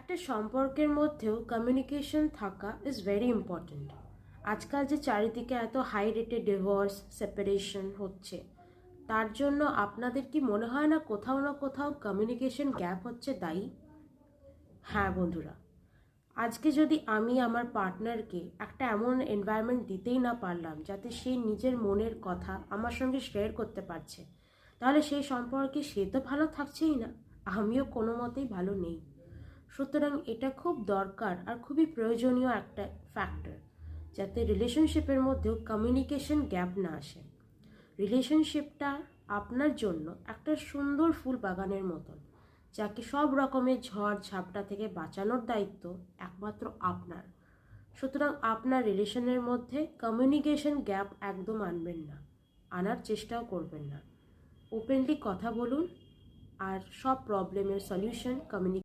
একটা সম্পর্কের মধ্যেও কমিউনিকেশন থাকা ইজ ভেরি ইম্পর্ট্যান্ট। আজকাল যে চারিদিকে এত হাই রেটে ডিভোর্স সেপারেশন হচ্ছে, তার জন্য আপনাদের কি মনে হয় না কোথাও না কোথাও কমিউনিকেশন গ্যাপ হচ্ছে দায়ী? হ্যাঁ বন্ধুরা, আজকে যদি আমি আমার পার্টনারকে একটা এমন এনভায়রনমেন্ট দিতেই না পারলাম যাতে সে নিজের মনের কথা আমার সঙ্গে শেয়ার করতে পারছে, তাহলে সেই সম্পর্কে সে তো ভালো থাকছেই না, আমিও কোনো মতেই ভালো নেই। সুতরাং এটা খুব দরকার আর খুবই প্রয়োজনীয় একটা ফ্যাক্টর, যাতে রিলেশনশিপের মধ্যেও কমিউনিকেশন গ্যাপ না আসে। রিলেশনশিপটা আপনার জন্য একটা সুন্দর ফুল বাগানের মতন, যাকে সব রকমের ঝড় ঝাপটা থেকে বাঁচানোর দায়িত্ব একমাত্র আপনার। সুতরাং আপনার রিলেশনের মধ্যে কমিউনিকেশন গ্যাপ একদম আনবেন না, আনার চেষ্টাও করবেন না। ওপেনলি কথা বলুন, আর সব প্রবলেমের সলিউশন কমিউনিকেশন